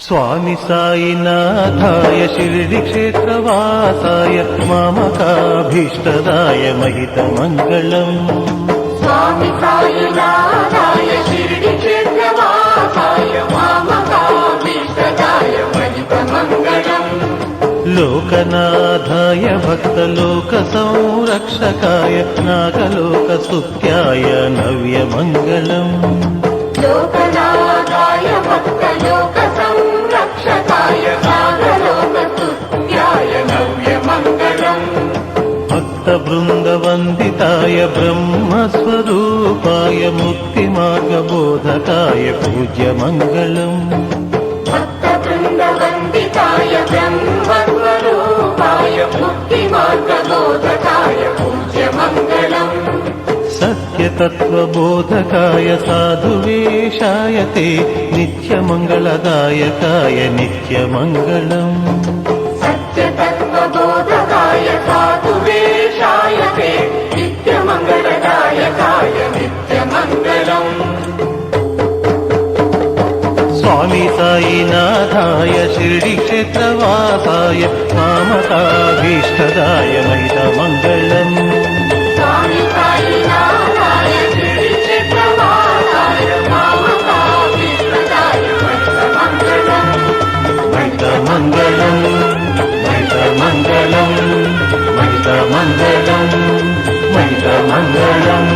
स्वामी साईनाथाय शिरडिक्षेत्रवासाय मामकाभीष्टदाय महितमङ्गलम्। स्वामी साईनाथाय शिरडिक्षेत्रवासाय मामकाभीष्टदाय महितमङ्गलम्। लोकनाथाय भक्तलोकसंरक्षकाय नागलोकस्तुत्याय नव्यमङ्गलम्। लोकनाथाय भक्तलोकसंरक्षकाय नागलोकस्तुत्याय नव्यमङ्गलम्। भक्तवृन्दवन्दिताय ब्रह्मस्वरूपाय मुक्तिमार्गबोधकाय पूज्यमङ्गलम्। भक्तवृन्दवन्दिताय ब्रह्मस्वरूपाय मुक्तिमार्गबोधकाय पूज्यमङ्गलम्। सत्यतत्त्वबोधकाय साधुवेशाय ते नित्यमङ्गलदायकाय नित्यमङ्गलम्। सत्यतत्त्वबोधकाय साधुवेशाय ते नित्यमङ्गलदायकाय नित्यमङ्गलम्। स्वामी साईनाथाय शिरडिक्षेत्रवासाय मामकाभीष्टदाय महितमङ्गलम्। स्वामी साईनाथाय शिरडिक्षेत्रवासाय मामकाभीष्टदाय महितमङ्गलम्। महितमङ्गलम् महितमङ्गलम् महितमङ्गलम् महितमङ्गलम्।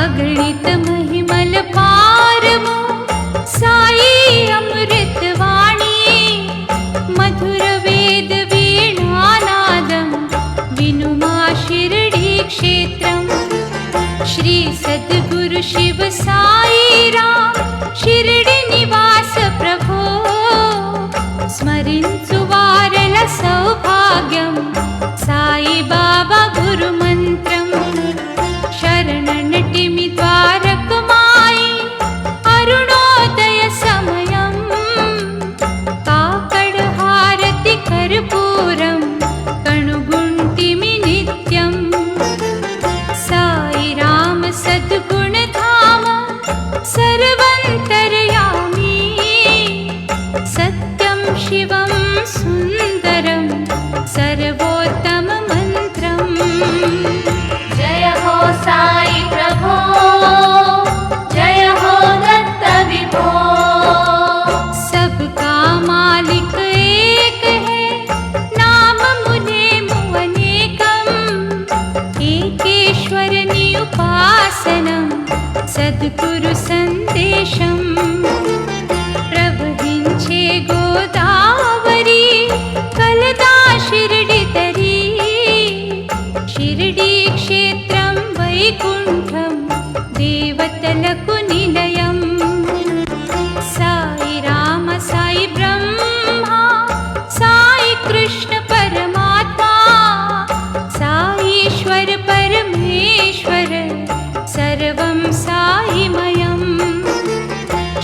अगणित महिमल पारमो साई अमृत वाणी मधुर वेद वीणानादं विनुमा शिरडी क्षेत्रम्। श्री सद्गुरु शिव साई राम शिरडी निवास प्रभो स्मरिंचु वारल सौभाग्यं साई बाबा गुरु मंत्रम्। शरणनटिमि द्वारकमायि अरुणोदय समयं काकडहारति कर्पूरं कणुगुण्टिमि नित्यं। साई राम सद्गुणधाम सर्वन्तर्यामी सत्यं शिवं सुन्दरं सर्वोत्तममन्त्रम्। जय हो साई प्रभो जय हो दत्त विभो। सबका मालिक एक है नाम मुने मुअनेकम्। एकेश्वर उपासनं सद्गुरु संदेशम्। प्रवहिंचे गोदावरी कलदा शिरडी तरी शिरडी क्षेत्रं वैकुण्ठं देवतलकु निलयम्। साई राम साई ब्रह्मा साई कृष्ण परमात्मा साईश्वर परमेश्वर सर्वं साईमयम्।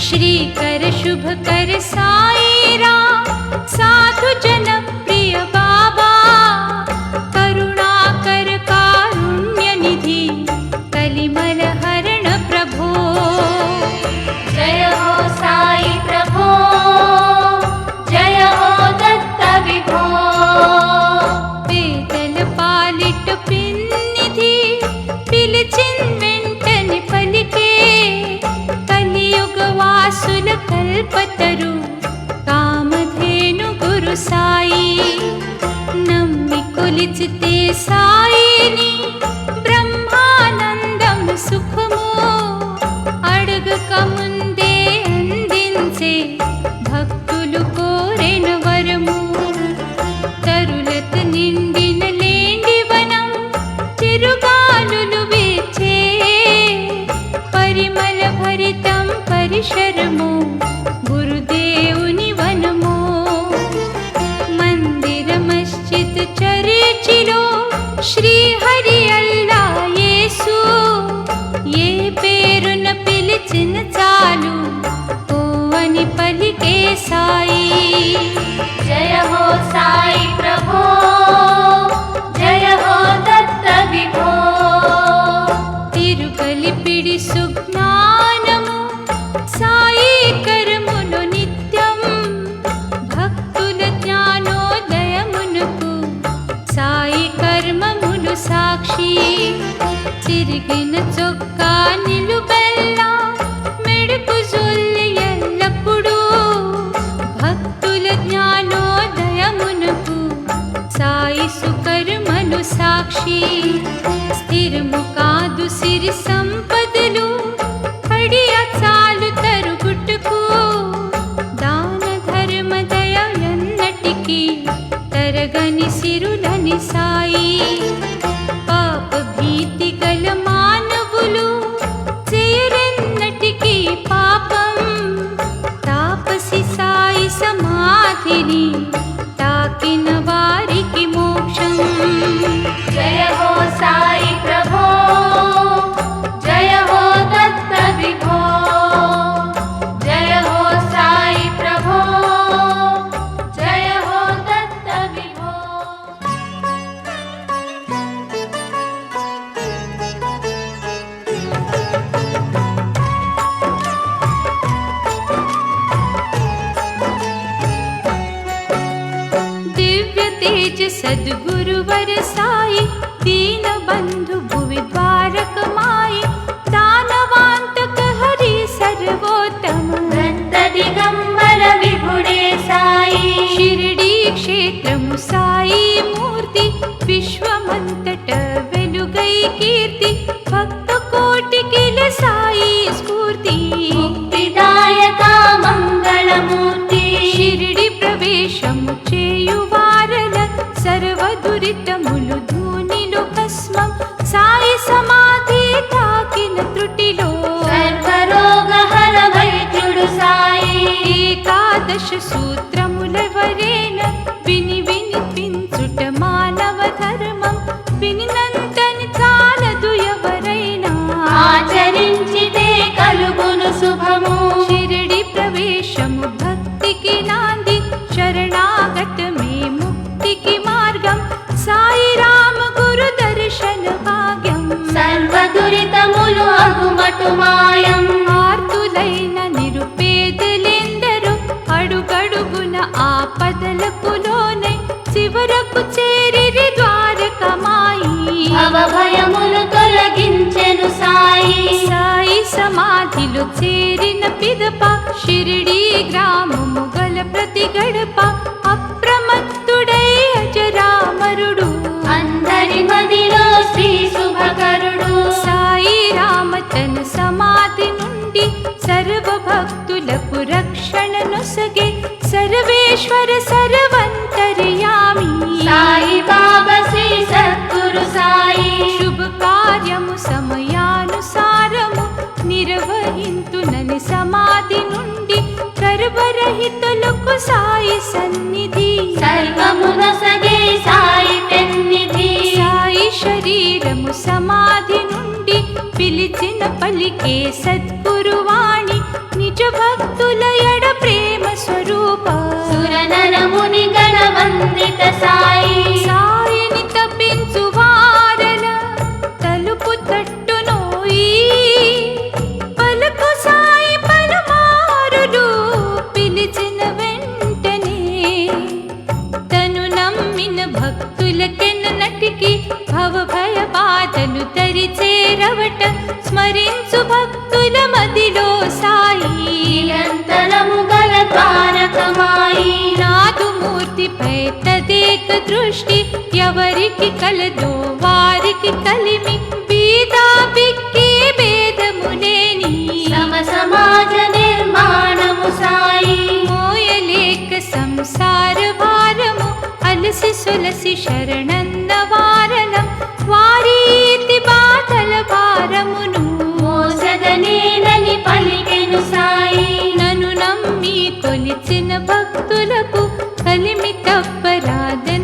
श्रीकर शुभकर साई राम साधु जन प्रिय बाबा करुणाकर कारुण्यनिधि कलिमल हरण प्रभो। जय हो साई प्रभो जय हो दत्त विभो। पेदल पालिट पिन्निधि पिलिचिन वेंटनि पलिके కలియుగ వాసుల కల్పతరు కామధేను గురు సాయి నమ్మి కొలిచితే సాయిని బ్రహ్మానందం సుఖము అడగక ముందే అందించే భక్తులు కోరెన వరము. తరులత నిండిన లేండివనం తిరుగాలులు వీచే పరిమళ భరితం పరిశరము గురుదేవుని వనము. మందిర మస్జిద్ చర్చిలో శ్రీహరి అల్లా యేసు ఏ పేరున పిలిచిన చాలు ఓ అని పలికే సాయి. జయ హో సాయి ప్రభో, జయ హో దత్త విభో. తిరుగలిపిడి సుజ్ఞానము సాయి కరమును నిత్యం, భక్తుల జ్ఞానోదయమునకు సాయి కర్మములు సాక్షి. తిరిగిన చొక్కా నిలుబెల్లా మెడుపు జొల్లి ఎల్లప్పుడూ, భక్తుల జ్ఞానోదయమునకు సాయి సుకర్మలు సాక్షి. స్థిరము కాదు సిరి సంపదలు, కడియ చాలు తరుగుట్టుకు, దాన ధర్మ దయ ఎన్నటికీ తరగని సిరులని సాయి. పాప భీతి గల మానవులు చేయరెన్నటికీ పాపం, తాపసి సాయి సమాధిని తాకిన వారికి మోక్షం. జయ హో సాయి ప్రభో, జయ హో దత్త విభో. జయ హో సాయి ప్రభో, జయ హో దత్త విభో. दिव्य तेज सद्गुरुवर साई, दीन बंधु भुवि द्वारक माई, दानवांतक हरि सर्वोत्तम. दत्त दिगंबर विभुडे साई, शिरडी क्षेत्रము సాయి మూర్తి, విశ్వమంతట వెలుగై కీర్తి, భక్త కోటికిల సాయి స్ఫూర్తి. ముక్తిదాయక మంగళమూర్తి, షిరిడి ప్రవేశము చేయువారల సర్వ దురితములు ధూనిలో భస్మం, సాయి సమాధి తాకిన త్రుటిలో సర్వరోగహర వైద్యుడు సాయి. ఏకాదశ సూత్రముల వరేన విని వినిపించుట మానవ ధర్మం, వినినంతని చాలదు ఎవరైనా ఆచరించితే కలుగును శుభము. షిరిడి ప్రవేశము భక్తికి నాంది, శరణాగతమే ముక్తికి మార్గం, సాయి రామ గురు దర్శన భాగ్యం. సర్వ దురితములు అగుమటు మాయం, ఆర్తులైన నిరుపేదలెందరూ అడుగడుగున ఆపదలకు లోనై చివరకు చేరిరి ద్వారకమాయి. భవభయములు తొలగించెను సాయి. సాయి సమాధిలో చేరిన పిదప షిరిడి గ్రామము గల ప్రతి గడప అప్రమత్తుడై అజరామరుడు, అందరి మదిలో శ్రీ శుభకరుడు. సాయి రామ తన సమాధి నుండి సర్వ భక్తులకు రక్షణ నొసగే సర్వేశ్వర సర్వంతర్యామి. సాయి బాబా శ్రీ సద్గురు సాయి, శుభ కార్యము సమయానుసారము నిర్వహింతునని సమాధి నుండి గర్భరహితులకు సాయి సన్నిధి. సర్వమునసగే సాయి పెన్నిధి. సాయి శరీరము సమాధి నుండి పిలిచిన పలికే సద్గురువాణి, నిజ భక్తుల ఎడ ప్రేమ స్వరూప. సురనరముని గణ వందిత సాయి, సాయిని తప్పించు వారల తలుపు తట్టునోయి, పలుకు సాయి పలుమారులు పిలిచిన వెంటనే, తను నమ్మిన భక్తులకెన్నటికి భవ భయ బాధలు తరిచేరవట, స్మరించు భక్తుల మదిలో సాయి. నిరంతరము గల ద్వారకమాయి, నాదు మూర్తిపై తదేక దృష్టి, ఎవరికి కలదో వారికి కలిమి, బీదా బిక్కి భేదములేని సమ సమాజ నిర్మాణము సాయి. మోయలేక సంసార భారము, అలసి సొలసి శరణన్న వారలం, వారీతి బాధల భారమును మోసగనేనని పలికెను సాయి. నన్ను నమ్మి కొలిచిన భక్తులకు కలిమి తప్పరాదెన్నడులేమి,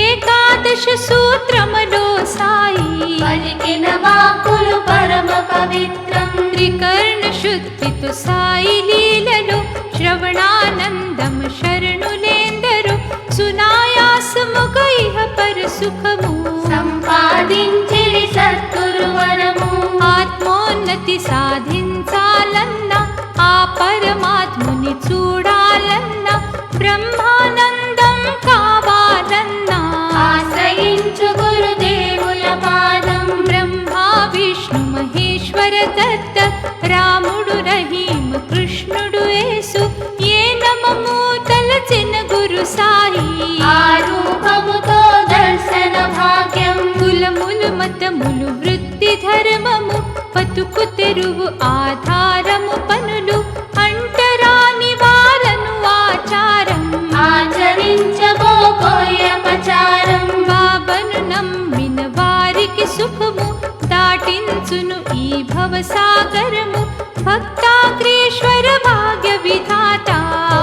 ఏకాదశ సూత్రములో సాయి పలికిన వాక్కులు పరమ పవిత్రం. త్రికర్ణ శుద్ధితో సాయి లీలలో శ్రవణానందం శరణులేందరు సునాయాసముగా ఇహ పర సుఖము సంపాదించిరి సద్గురు వరము. ఆత్మోన్నతి సాధించాలన్నా ఆ పరమాత్ముని చూడాలన్నా బ్రహ్మానందం కావాలన్నా ఆశ్రయించు గురుదేవుల పాదం. బ్రహ్మా విష్ణు మహేశ్వర దత్త రాముడు రహీం కృష్ణుడు యేసు ఏ నమము తలచిన గురు సాయి. ఆ రూపముతో దర్శన భాగ్యం. కులములు మతములు వృత్తి ధర్మము బతుకు తెరువు ఆధారము పనులు అంటరాని వారను ఆచారం. ఆచరించబోకోయపచారం. బాబను నమ్మిన వారికి సుఖము దాటించును ఈ భవసాగరము. భక్తాగ్రేశ్వర భాగ్య విధాత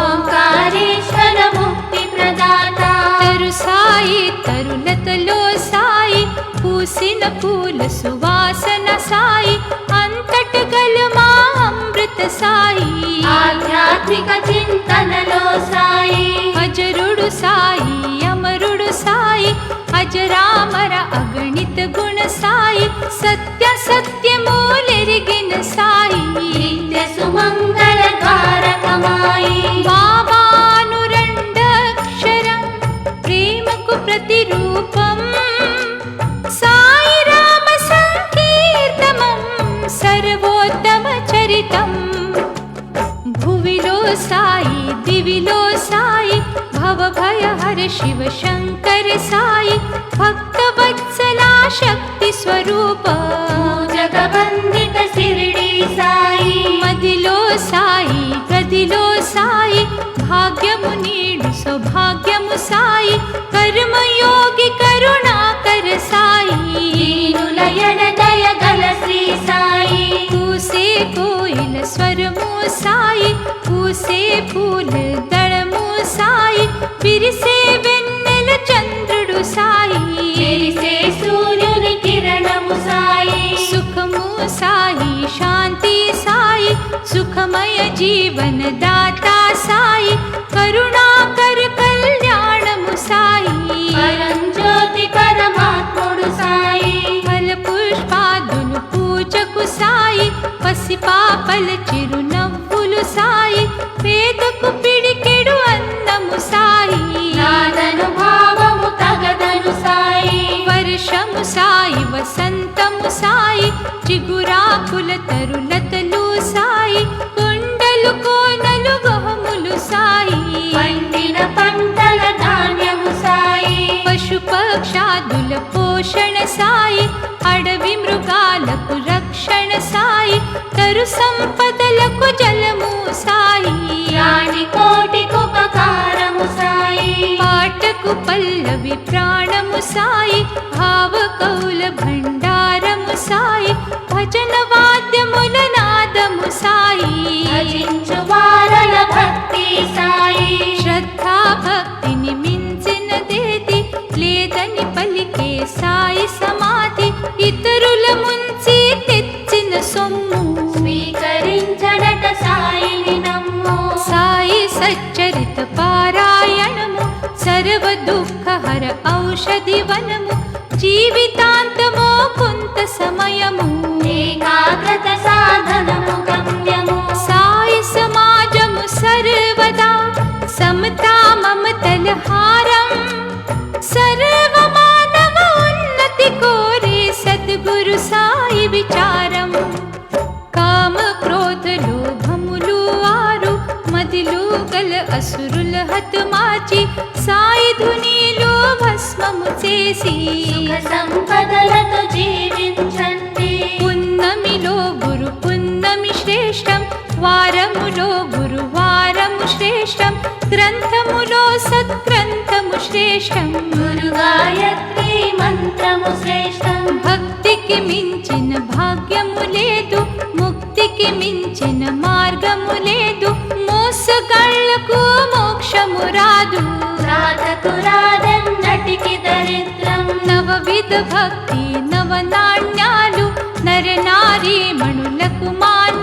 ఓంకారేశ్వర ముక్తి ప్రదాత. తరు సాయి తరులతలో సాయి పూసిన పూల సువాసన సాయి అంతట గల మా అమృత సాయి. ఆధ్యాత్మిక చింతనలో సాయి. అజరుడు సాయి అమరుడు సాయి అజరామర అగణిత గుణ సాయి సత్య సత్యమూలెరిగిన సాయి. నిత్య సుమంగళ ద్వారకమాయి. బాబాను రెండక్షరం ప్రేమకు ప్రతిరూపం సాయి రామ సంకీర్తనం సర్వోత్తమ చరితం. భువిలో సాయి దివిలో సాయి భవభయ హర శివ శంకర సాయి భక్తవత్సలా శక్తి స్వరూప. జగవందిత శిరిడి సాయి. మదిలో సాయి గదిలో సాయి భాగ్యము నీడు సౌభాగ్యము సాయి కర్మయోగి కరుణాకర సాయి. దీనులయన దయగల శ్రీ సాయి. పూసే కోయిల స్వరము సాయి పూసే పూల దళము సాయి విరిసే వెన్నెల చంద్రుడు సాయి. మెరిసే సూర్యుని కిరణము సాయి. సుఖము సాయి శాంతి సాయి సుఖమయ జీవన దాత సాయి కరుణాకర కళ్యాణము సాయి. పరంజ్యోతి పరమాత్ముడు సాయి. ఫల పుష్పాదులు పూజకు సాయి పసిపాపల చిరునవ్వులు సాయి పేదకు పిడికెడు అన్నము సాయి. నాదను భావము తగదను సాయి. వర్షము సాయి వసంతము సాయి చిగురాకుల తరులతలు సాయి కొండలు కోనలు గహములు సాయి. పండిన పంటల ధాన్యము సాయి. పశుపక్షాదుల పోషణ సాయి అడవి మృగాలకు రక్షణ సాయి తరు సంపదలకు జలము సాయి. ప్రాణి కోటికుపకారము సాయి. పాటకు పల్లవి ప్రాణము సాయి భావ కౌల భండారము సాయి భజన వాద్యముల నాదము సాయి. భజించు వారల భక్తి సాయి. శ్రద్ధా భక్తిని మించినదేది లేదని పలికే సాయి సమాధి ఇతరుల ముంచి తెచ్చిన సొమ్ము స్వీకరించడట సాయిని నమ్ము. సాయి సచ్చరిత పారాయణము సర్వ దుఃఖహర ఔషధి వనము జీవితాంతమో కొంత సమయము ఏకాగ్రత సాధనము గమ్యము. సాయి సమాజము సర్వదా సమతా మమతల హారం సర్వ మానవ ఉన్నతి కోరే సద్గురు సాయి విచారం. కామ క్రోధ లోభములు ఆరు మదిలో గల అసురుల హతమార్చి సాయి ధునిలో భస్మము చేసి సుఖ సంపదలతో జీవించండి. పున్నమిలో గురు పున్నమి శ్రేష్టం వారములో గురువారము శ్రేష్టం గ్రంథములో సత్గ్రంథము శ్రేష్టం. గురు గాయత్రి మంత్రము శ్రేష్టం. భక్తికి మించిన భాగ్యము లేదు ముక్తికి మించిన మార్గము లేదు మోసగాళ్లకు మోక్షము రాదు. రాతకు రాదన్నటికి దరిద్రం. నవవిధ భక్తి నవ నాణ్యాలు నరనారీ మణులకు మాన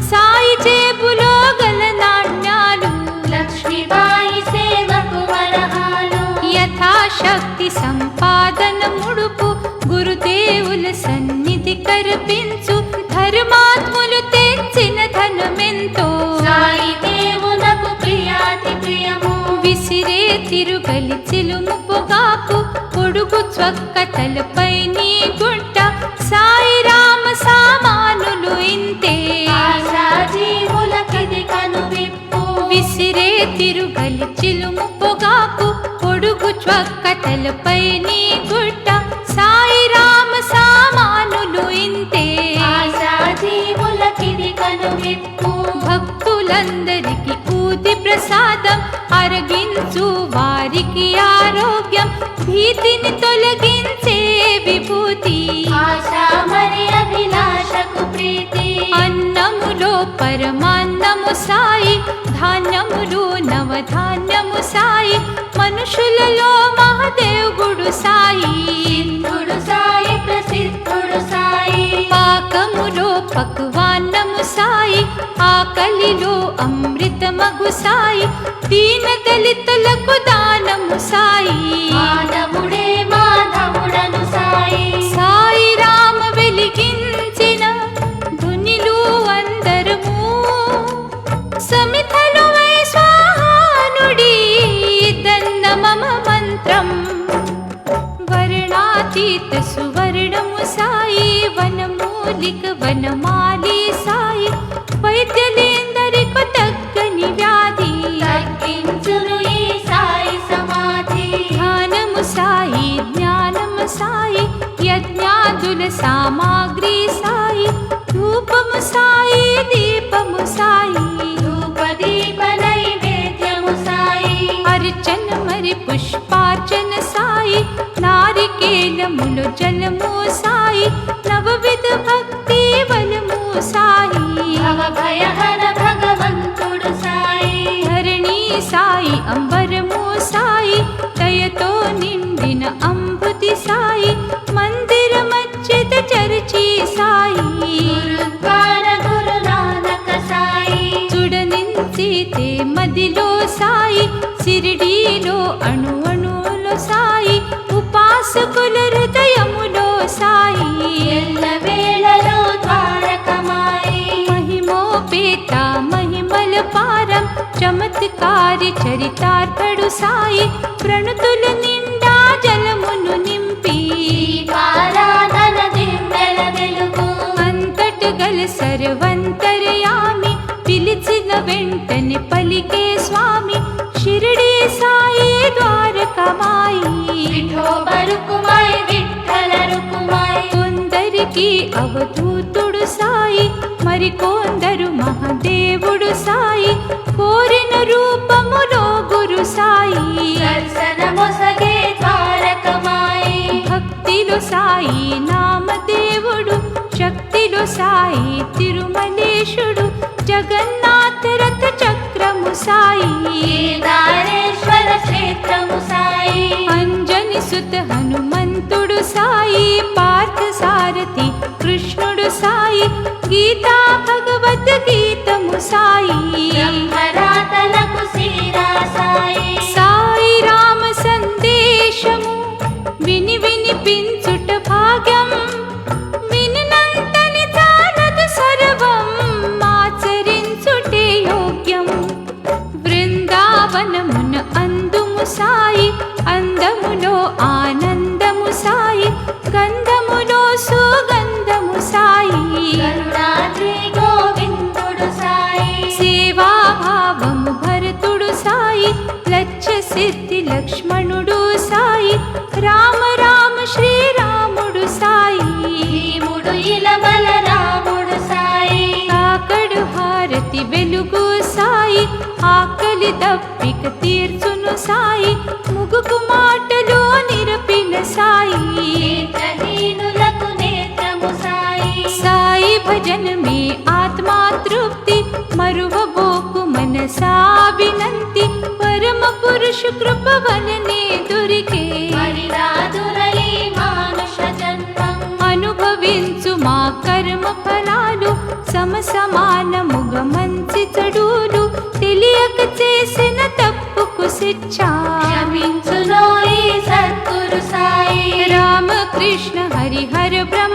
సాయి జేబులో గల నాణ్యాలు లక్ష్మీబాయి సేవకు వరహాలు యథాశక్తి సంపాదన ముడుపు గురుదేవుల సన్నిధి కర్పించు ధర్మాత్ములు తెచ్చిన ధనమెంతో సాయి దేవునకు ప్రియాతి ప్రియము విసిరే తిరుగలి చిలుము పొగాకు పొడుగు చొక్క తలపై నీ గుంట సాయి రామ సామానులు ఇంతే ఆశాజీవులకిది కనువిప్పు విసిరే తిరుగలి చిలుము పొగాకు పొడుగు చొక్క తలపై నీ గుట్ట సాయి రామ సామానులు ఇంతే ఆశాజీవులకిది కనువిప్పు భక్తులందరికి ఊది ప్రసాదం అరగించు వారికి ఆరోగ్యం భీతిని తొలగించే విభూతి ఆశా మరి అభిలాషకు ప్రీతి అన్నములో పరమాన్నము సాయి ధాన్యములు నవధాన్యము సాయి మనుషులలో మహదేవుడు సాయి సిద్ధుడు సాయి ప్రసిద్ధుడు సాయి పాకములో పక్వాన్నము సాయి ఆకలిలో అమృతమగు సాయి దీన దళితులకు దానము సాయి మాధవుడే మాధవుడను సాయి సాయి రామ వెలిగించిన ధునిలు అందరము సమితలు వై స్వాహానుడి దన్న మమ మంత్రం వర్ణాతీత సువర్ణము సాయి వనమూలిక వనమాలి సాయి వైద్యులేందరికీ తగ్గని వ్యాధి తగ్గించును ఈ సాయి సమాధి ధ్యానము సాయి జ్ఞానము సాయి యజ్ఞాదుల సామాగ్రి సాయి ధూపము సాయి దీపము సాయి ధూపదీప నైవేద్యము సాయి అర్చన మరి పుష్పార్చన సాయి నారికేలములు జలము సాయి నవవిధ భక్తి బలము సాయి భవభయహర భగవంతుడు సాయి ధరణి సాయి అంబరము సాయి దయతో నిండిన అంబుతి సాయి మందిర మజ్జిద చర్చి సాయి గురుద్వార గురు నానక సాయి చూడనించితే మదిలో సాయి సిరిడీలో అణు అణువులో సాయి ఉపాసకుల హృదయములో సాయి ఎల్ల వేళలో ద్వారకమాయి మహిమోపేత మహిమల పారం చమత్కారి చరితార్థడు సాయి ప్రణుతుల నిండా జలమును నింపి దీపారాధన దివ్వెల వెలుగు అంతట గల సర్వంతరయామి పిలిచిన వెంటనే పలికే స్వామి షిరిడి సాయి ద్వారకమాయి విఠోబరుకుమాయి విఠల రుకుమాయి కొందరికి అవధూతుడు సాయి మరికొందరు మహాదేవుడు సాయి కోరిన రూపములో గురు సాయి దర్శనమొసగే ద్వారకమాయి భక్తిలో సాయి నామదేవుడు శక్తిలో సాయి తిరుమలేశుడు జగన్నాథ రథ చక్రము సాయి కేదారేశ్వర క్షేత్రము సాయి అంజని సుత హనుమంతుడు సాయి పార్థ సారథి కృష్ణుడు సాయి గీతా భగవద్ గీతము సాయి బ్రహ్మరాతలకు శ్రీరా సాయి సాయి రామ సందేశము విని వినిపించుట భాగ్యం వినినంతని చాలదు సర్వం ఆచరించుటే యోగ్యం బృందావనమున అందుము సాయి అందములో ఆనందము సాయి గంధములో సుగంధము సాయి కరుణాద్రి గోవిందుడు సాయి సేవాభావము భరతుడు సాయి లక్ష్య సిద్ధి లక్ష్మణుడు సాయి రామ రామ శ్రీరాముడు సాయి భీముడు ఇల బలరాముడు సాయి కాకడు హారతి వెలుగు సాయి ఆకలి దప్పిక తీర్చును సాయి ముగుకు మాటలో నిరపిన సాయి నేత్రహీనులకు నేత్రము సాయి సాయి భజన మే ఆత్మా తృప్తి మరువబోకు మనసాభినంతి పరమ పురుష కృప వలనే దొరికే మరిరాదురలి మానుష జన్మం అనుభవించు మా కర్మ ఫలాలు సమసమానము कृष्ण हरि हर ब्रह्म